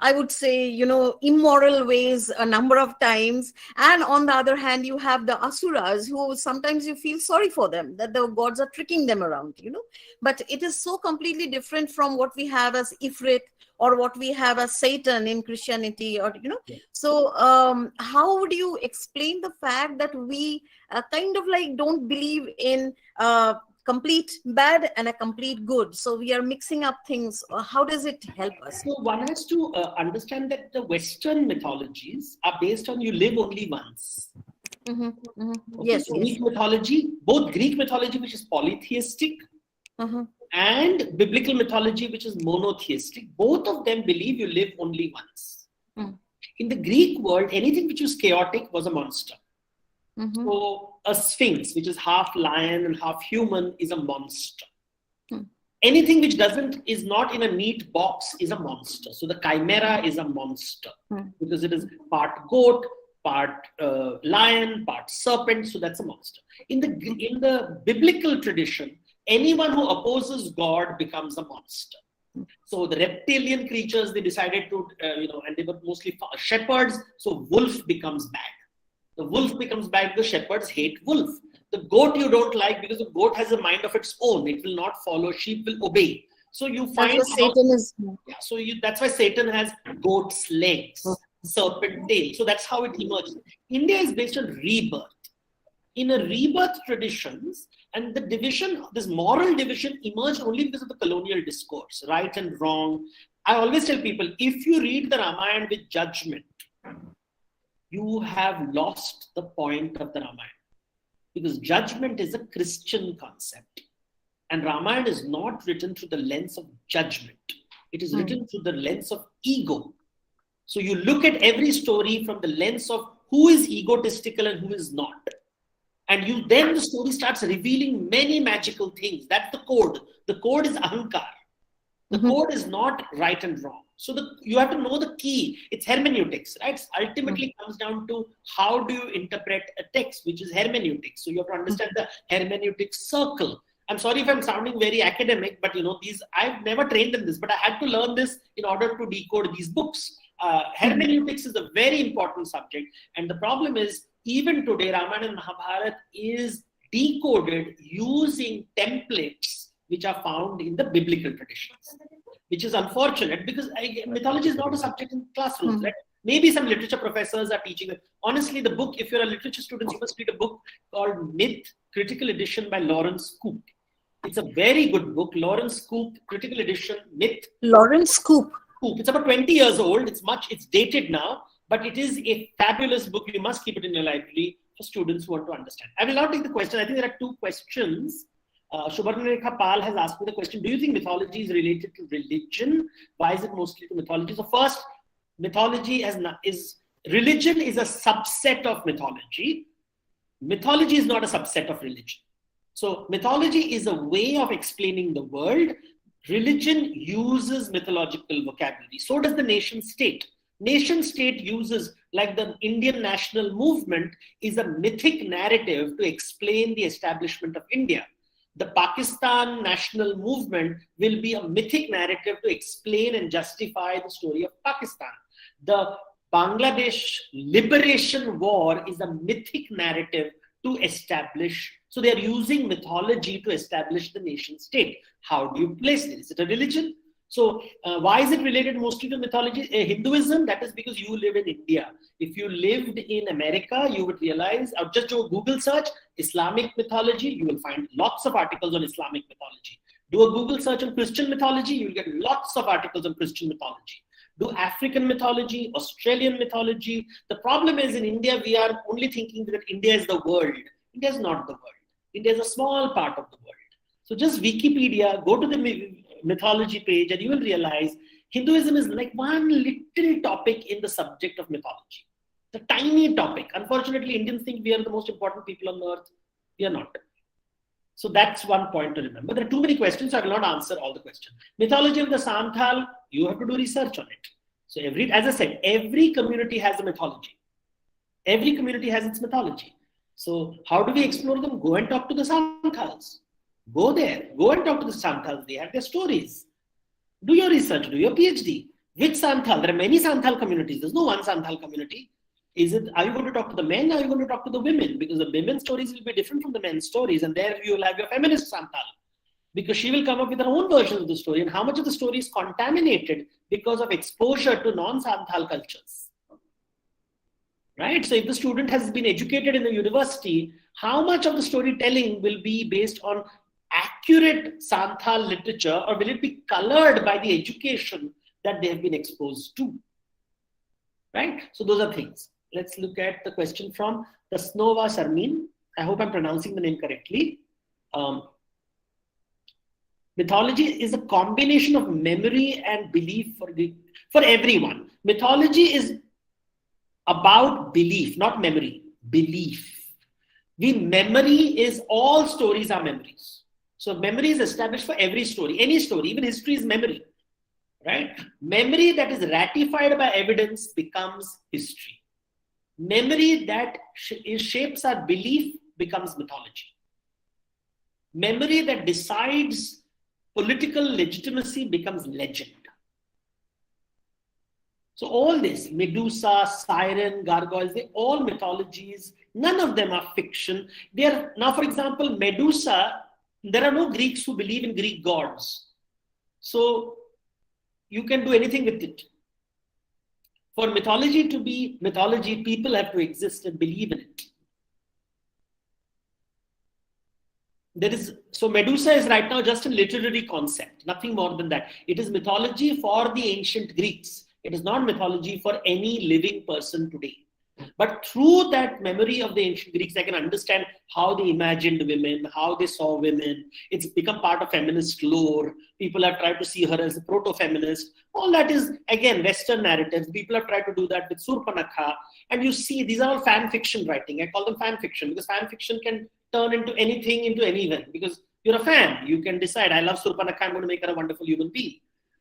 I would say, immoral ways a number of times. And on the other hand, you have the Asuras, who sometimes you feel sorry for them, that the gods are tricking them around, But it is so completely different from what we have as Ifrit or what we have as Satan in Christianity, or, So how would you explain the fact that we kind of like don't believe in complete bad and a complete good? So we are mixing up things. How does it help us? So one has to understand that the Western mythologies are based on you live only once. Okay? Yes. Greek mythology, both Greek mythology, which is polytheistic, and biblical mythology, which is monotheistic, both of them believe you live only once. In the Greek world, anything which was chaotic was a monster. So a sphinx, which is half lion and half human, is a monster. Anything which is not in a neat box is a monster. So the chimera is a monster because it is part goat, part lion, part serpent, so that's a monster. In the biblical tradition, anyone who opposes God becomes a monster. So the reptilian creatures, they decided to, and they were mostly shepherds, so wolf becomes bad. The wolf becomes bad because shepherds hate wolf. The goat you don't like because the goat has a mind of its own. It will not follow, sheep will obey. So you find Satan is. that's why Satan has goat's legs, serpent tail. So that's how it emerges. India is based on rebirth. In a rebirth traditions, and the division, this moral division emerged only because of the colonial discourse, right and wrong. I always tell people, if you read the Ramayana with judgment, you have lost the point of the Ramayana. Because judgment is a Christian concept. And Ramayana is not written through the lens of judgment. It is written through the lens of ego. So you look at every story from the lens of who is egotistical and who is not. And then the story starts revealing many magical things. That's the code. The code is ahankar. The code is not right and wrong. So you have to know the key. It's hermeneutics, right? It ultimately comes down to how do you interpret a text, which is hermeneutics. So you have to understand the hermeneutics circle. I'm sorry if I'm sounding very academic, but I've never trained in this, but I had to learn this in order to decode these books. Hermeneutics is a very important subject. And the problem is, even today, Ramayana and Mahabharata is decoded using templates which are found in the biblical traditions, which is unfortunate because mythology is not a subject in classrooms. Right? Maybe some literature professors are teaching it. Honestly, the book, if you're a literature student, you must read a book called Myth, Critical Edition by Lawrence Koop. It's a very good book. Lawrence Koop, Critical Edition, Myth. Lawrence Koop. It's about 20 years old. It's dated now, but it is a fabulous book. You must keep it in your library for students who want to understand. I will now take the question. I think there are two questions. Shubharnarekha Pal has asked me the question, do you think mythology is related to religion? Why is it mostly to mythology? So first, religion is a subset of mythology. Mythology is not a subset of religion. So mythology is a way of explaining the world. Religion uses mythological vocabulary. So does the nation state. Nation state uses, like the Indian national movement, is a mythic narrative to explain the establishment of India. The Pakistan national movement will be a mythic narrative to explain and justify the story of Pakistan. The Bangladesh Liberation War is a mythic narrative to establish. So they are using mythology to establish the nation state. How do you place it? Is it a religion? So why is it related mostly to mythology? Hinduism, that is because you live in India. If you lived in America, you would realize, or just do a Google search, Islamic mythology, you will find lots of articles on Islamic mythology. Do a Google search on Christian mythology, you will get lots of articles on Christian mythology. Do African mythology, Australian mythology. The problem is in India, we are only thinking that India is the world. India is not the world. India is a small part of the world. So just Wikipedia, go to the mythology page and you will realize Hinduism is like one little topic in the subject of mythology. It's a tiny topic. Unfortunately, Indians think we are the most important people on earth. We are not. So that's one point to remember. There are too many questions, so I will not answer all the questions. Mythology of the Santhal, you have to do research on it. So as I said, every community has a mythology. Every community has its mythology. So how do we explore them? Go and talk to the Santhals. Go there. Go and talk to the Santhals. They have their stories. Do your research. Do your PhD. Which Santhal? There are many Santhal communities. There's no one Santhal community. Are you going to talk to the men? Or are you going to talk to the women? Because the women's stories will be different from the men's stories. And there you will have your feminist Santhal. Because she will come up with her own version of the story. And how much of the story is contaminated because of exposure to non-Santhal cultures. Right? So if the student has been educated in the university, how much of the storytelling will be based on accurate Santhal literature, or will it be colored by the education that they have been exposed to? Right? So those are things. Let's look at the question from Tasnova Sharmin. I hope I'm pronouncing the name correctly. Mythology is a combination of memory and belief for everyone. Mythology is about belief, not memory. Belief. Memory is, all stories are memories. So memory is established for every story, any story, even history is memory, right? Memory that is ratified by evidence becomes history. Memory that shapes our belief becomes mythology. Memory that decides political legitimacy becomes legend. So all this, Medusa, Siren, gargoyles, they're all mythologies. None of them are fiction. They are, now, for example, Medusa, there are no Greeks who believe in Greek gods. So you can do anything with it. For mythology to be mythology, people have to exist and believe in it. So Medusa is right now just a literary concept, nothing more than that. It is mythology for the ancient Greeks. It is not mythology for any living person today. But through that memory of the ancient Greeks, I can understand how they imagined women, how they saw women. It's become part of feminist lore. People have tried to see her as a proto-feminist. All that is, again, Western narratives. People have tried to do that with Surpanakha. And you see, these are all fan fiction writing. I call them fan fiction because fan fiction can turn into anything, into any event. Because you're a fan. You can decide, I love Surpanakha, I'm going to make her a wonderful human being.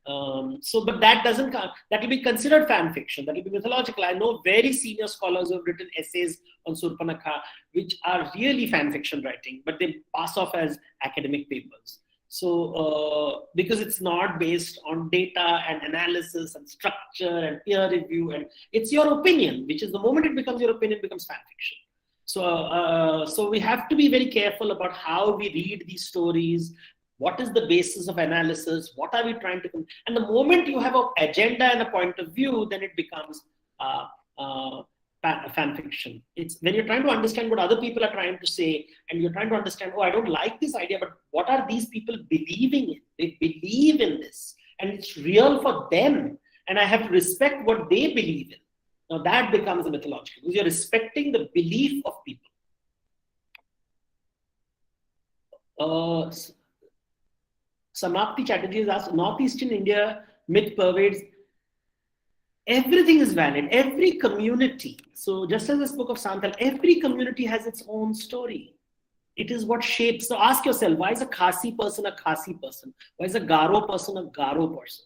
But that doesn't count. That will be considered fan fiction. That will be mythological. I know very senior scholars who have written essays on Surpanakha, which are really fan fiction writing, but they pass off as academic papers. So, because it's not based on data and analysis and structure and peer review, and it's your opinion, which is the moment it becomes your opinion, it becomes fan fiction. So we have to be very careful about how we read these stories. What is the basis of analysis? What are we trying to... And the moment you have an agenda and a point of view, then it becomes fan fiction. It's when you're trying to understand what other people are trying to say, and you're trying to understand, oh, I don't like this idea, but what are these people believing in? They believe in this, and it's real for them, and I have to respect what they believe in. Now that becomes a mythological, because you're respecting the belief of people. Samapti Chatterjee has asked, Northeastern India myth pervades. Everything is valid. Every community. So just as I spoke of Santhal, every community has its own story. It is what shapes. So ask yourself, why is a Khasi person a Khasi person? Why is a Garo person a Garo person?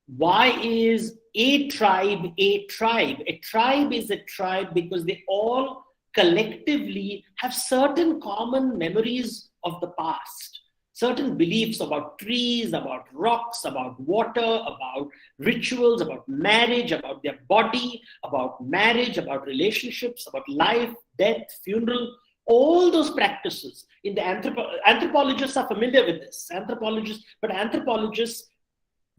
Why is a tribe a tribe? A tribe is a tribe because they all collectively have certain common memories of the past. Certain beliefs about trees, about rocks, about water, about rituals, about marriage, about their body, about marriage, about relationships, about life, death, funeral, all those practices. In the anthropologists are familiar with this. But anthropologists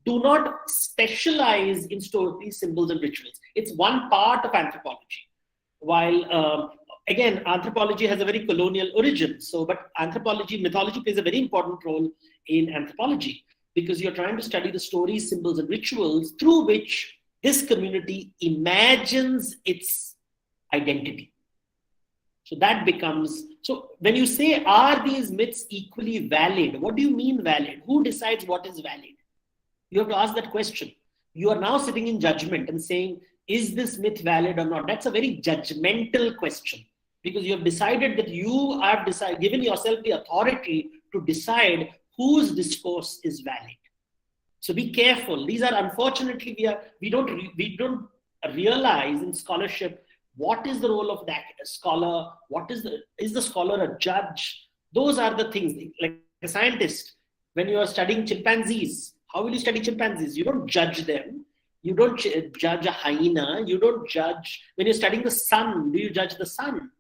do not specialize in stories, symbols, and rituals. It's one part of anthropology. While again, anthropology has a very colonial origin. But mythology plays a very important role in anthropology because you're trying to study the stories, symbols, and rituals through which this community imagines its identity. So that becomes, so when you say, are these myths equally valid? What do you mean valid? Who decides what is valid? You have to ask that question. You are now sitting in judgment and saying, is this myth valid or not? That's a very judgmental question. Because you have decided that you have given yourself the authority to decide whose discourse is valid. So be careful. These are, unfortunately, we don't realize in scholarship what is the role of that scholar. Is the scholar a judge? Those are the things. Like a scientist, when you are studying chimpanzees, how will you study chimpanzees? You don't judge them. You don't judge a hyena. You don't judge when you're studying the sun. Do you judge the sun?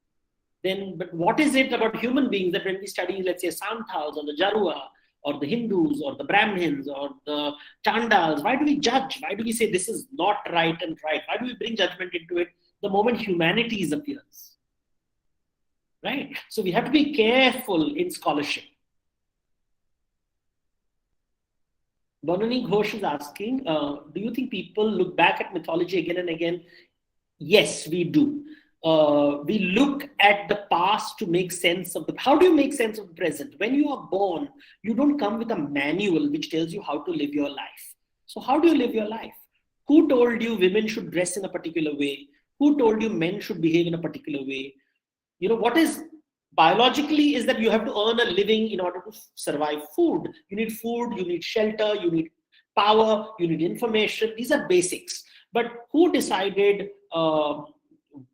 But what is it about human beings that when we study, let's say, Santhals or the Jarua or the Hindus or the Brahmins or the Chandals, why do we judge? Why do we say this is not right and right? Why do we bring judgment into it the moment humanity appears? Right? So we have to be careful in scholarship. Bonani Ghosh is asking, do you think people look back at mythology again and again? Yes, we do. We look at the past to make sense of how do you make sense of the present? When you are born, you don't come with a manual which tells you how to live your life. So how do you live your life? Who told you women should dress in a particular way? Who told you men should behave in a particular way? What is biologically is that you have to earn a living in order to survive food. You need food, you need shelter, you need power, you need information. These are basics. But who decided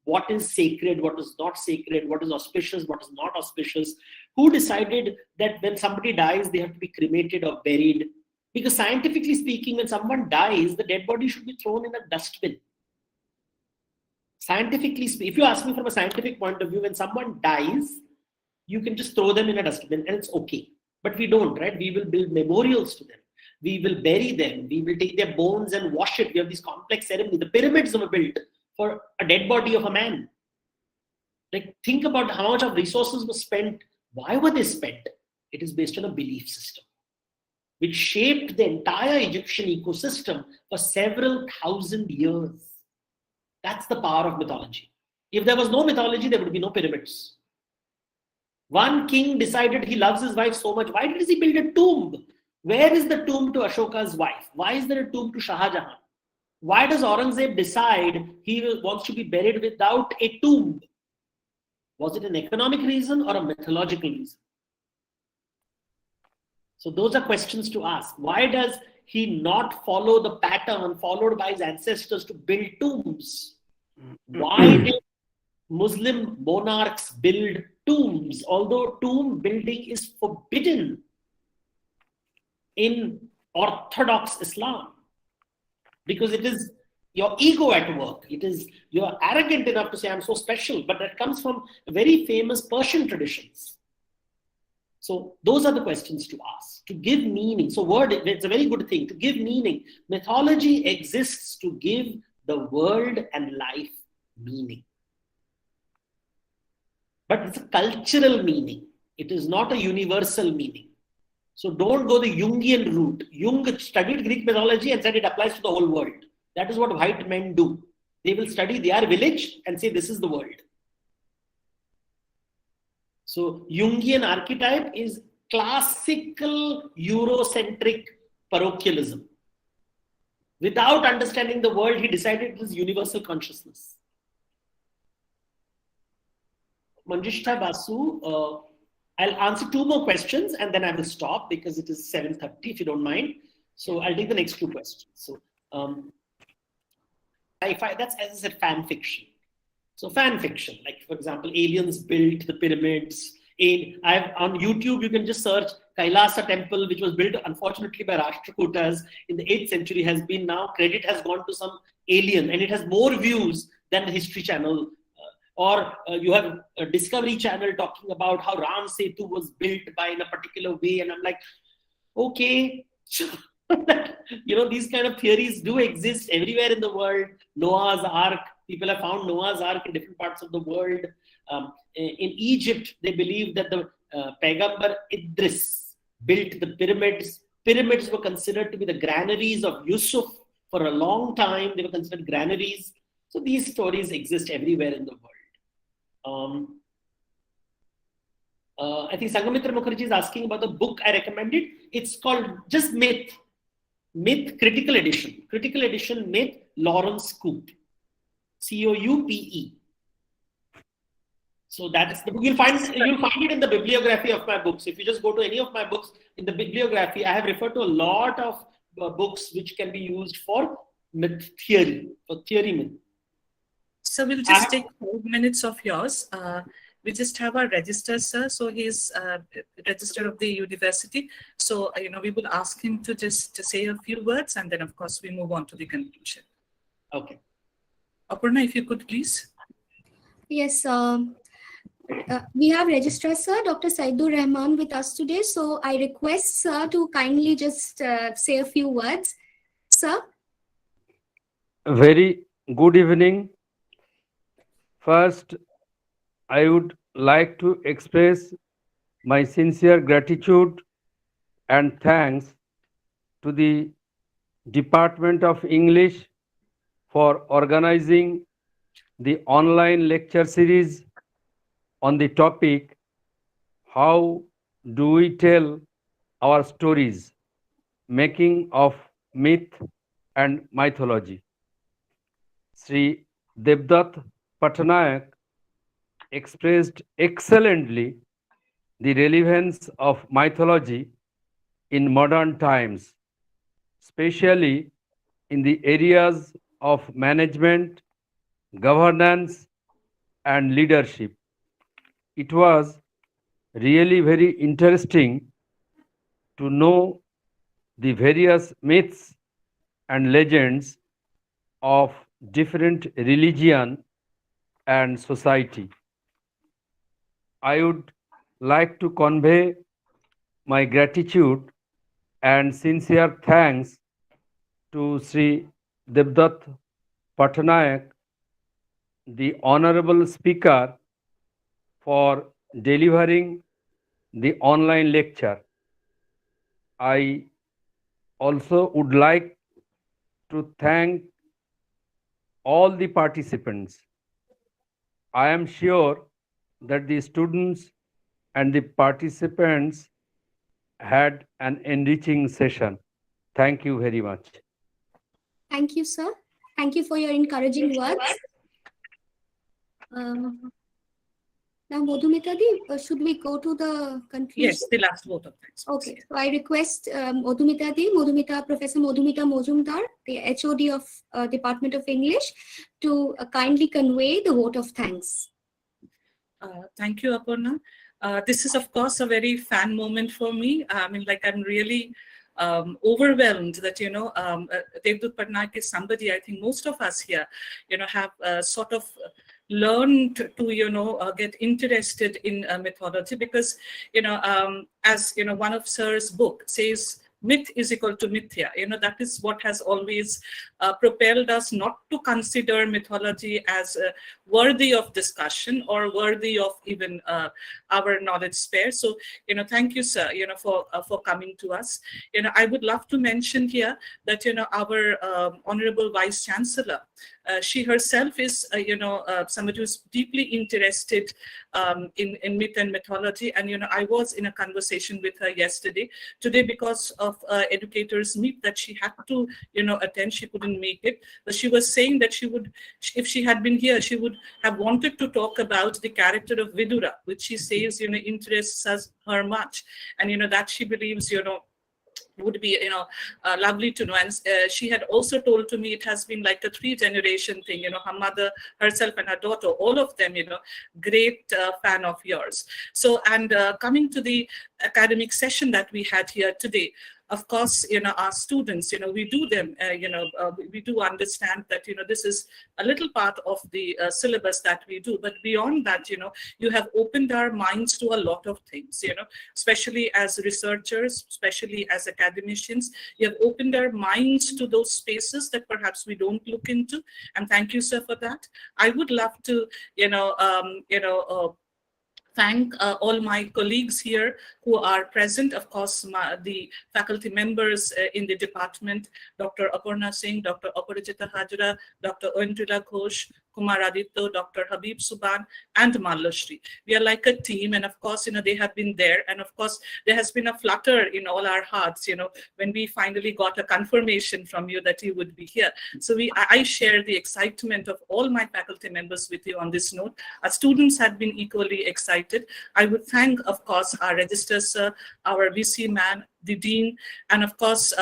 what is sacred, what is not sacred, what is auspicious, what is not auspicious? Who decided that when somebody dies, they have to be cremated or buried? Because scientifically speaking, when someone dies, the dead body should be thrown in a dustbin. Scientifically speaking, if you ask me from a scientific point of view, when someone dies, you can just throw them in a dustbin and it's okay. But we don't, right? We will build memorials to them. We will bury them. We will take their bones and wash it. We have these complex ceremonies. The pyramids were built for a dead body of a man. Like, think about how much of resources were spent. Why were they spent? It is based on a belief system, which shaped the entire Egyptian ecosystem for several thousand years. That's the power of mythology. If there was no mythology, there would be no pyramids. One king decided he loves his wife so much. Why does he build a tomb? Where is the tomb to Ashoka's wife? Why is there a tomb to Shah Jahan? Why does Aurangzeb decide he wants to be buried without a tomb? Was it an economic reason or a mythological reason? So those are questions to ask. Why does he not follow the pattern followed by his ancestors to build tombs? Why did Muslim monarchs build tombs, although tomb building is forbidden in Orthodox Islam? Because it is your ego at work. It is, you're arrogant enough to say, I'm so special, but that comes from very famous Persian traditions. So those are the questions to ask, to give meaning. So it's a very good thing, to give meaning. Mythology exists to give the world and life meaning. But it's a cultural meaning. It is not a universal meaning. So don't go the Jungian route. Jung studied Greek mythology and said it applies to the whole world. That is what white men do. They will study their village and say this is the world. So Jungian archetype is classical Eurocentric parochialism. Without understanding the world, he decided it is universal consciousness. Manjishta Basu, I'll answer two more questions and then I will stop because it is 7:30, if you don't mind. So I'll take the next two questions. So that's, as I said, fan fiction. So fan fiction, like for example, aliens built the pyramids. On YouTube, you can just search Kailasa temple, which was built unfortunately by Rashtrakutas in the 8th century, has been now, credit has gone to some alien and it has more views than the History Channel. Or you have a Discovery Channel talking about how Ram Setu was built by in a particular way. And I'm like, okay, these kind of theories do exist everywhere in the world. Noah's Ark, people have found Noah's Ark in different parts of the world. In Egypt, they believe that the Paigambar Idris built the pyramids. Pyramids were considered to be the granaries of Yusuf for a long time. They were considered granaries. So these stories exist everywhere in the world. I think Sangamitra Mukherjee is asking about the book I recommended. It's called just Myth, Critical Edition. Critical Edition, Myth, Lawrence Coupe. Coupe. So that's the book. You'll find it in the bibliography of my books. If you just go to any of my books in the bibliography, I have referred to a lot of books which can be used for myth theory, for theory myth. So we'll just take 5 minutes of yours. We just have our register, sir. So he's register of the university. So, we will ask him to just say a few words and then, of course, we move on to the conclusion. Okay. Aparna, if you could, please. Yes, we have Registrar Sir, Dr. Saidur Rahman with us today. So I request Sir to kindly just say a few words. Sir? Very good evening. First, I would like to express my sincere gratitude and thanks to the Department of English for organizing the online lecture series on the topic, how do we tell our stories, making of myth and mythology. Sri Devdutta Pattanaik expressed excellently the relevance of mythology in modern times, especially in the areas of management, governance, and leadership. It was really very interesting to know the various myths and legends of different religion and society. I would like to convey my gratitude and sincere thanks to Sri Devdutta Pattanaik, the honorable speaker, for delivering the online lecture. I also would like to thank all the participants. I am sure that the students and the participants had an enriching session. Thank you very much. Thank you, sir. Thank you for your encouraging words. Now, Madhumita Di, should we go to the conclusion? Yes, the last vote of thanks. Okay, so I request Madhumita Di, Professor Madhumita Majumdar, the HOD of Department of English, to kindly convey the vote of thanks. Thank you, Aparna. This is, of course, a very fan moment for me. I mean, like, I'm really overwhelmed that, Devdutta Pattanaik is somebody I think most of us here, have sort of learned to, get interested in mythology because, as, one of Sir's book says, myth is equal to mithya. That is what has always propelled us not to consider mythology as worthy of discussion or worthy of even our knowledge sphere. So, thank you, sir, for coming to us. I would love to mention here that, our Honorable Vice Chancellor, she herself is, somebody who's deeply interested in myth and mythology. And, I was in a conversation with her yesterday. Today, because of educators meet that she had to, attend, she couldn't make it. But she was saying that she would, if she had been here, she would have wanted to talk about the character of Vidura, which she says, interests her much. And, that she believes, would be lovely to know. And she had also told to me it has been like a 3-generation thing, her mother, herself, and her daughter, all of them, great fan of yours. So, and coming to the academic session that we had here today, of course, our students, we do them, we do understand that, this is a little part of the syllabus that we do. But beyond that, you have opened our minds to a lot of things, especially as researchers, especially as academicians. You have opened our minds to those spaces that perhaps we don't look into. And thank you, sir, for that. I would love to, thank all my colleagues here who are present. Of course, the faculty members in the department, Dr. Aparna Singh, Dr. Aparajita Hajra, Dr. Oindrila Ghosh, Kumar Aditya, Dr. Habib Suban, and Mallashri. We are like a team, and of course, they have been there. And of course, there has been a flutter in all our hearts, when we finally got a confirmation from you that you would be here. So I share the excitement of all my faculty members with you on this note. Our students have been equally excited. I would thank, of course, our registrar sir, our VC man, the dean, and of course,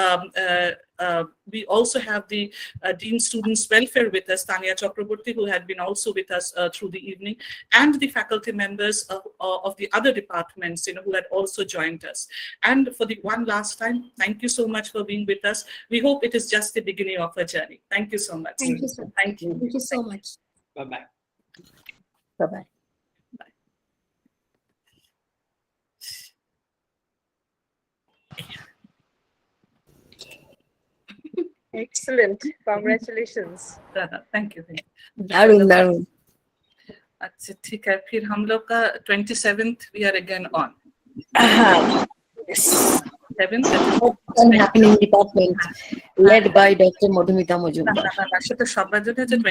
we also have the Dean Students Welfare with us, Tanya Chakraborty, who had been also with us through the evening, and the faculty members of the other departments, who had also joined us. And for the one last time, thank you so much for being with us. We hope it is just the beginning of a journey. Thank you so much. Thank you, sir. Thank you. Thank you so much. Bye-bye. Bye-bye. Excellent. Congratulations. Thank you. Darun, darun. अच्छा ठीक है फिर हम लोग का 27th we are again on. Yes. 7th. Happening department led by Dr. Madhumita Majumdar. সেটা সবার জন্য 20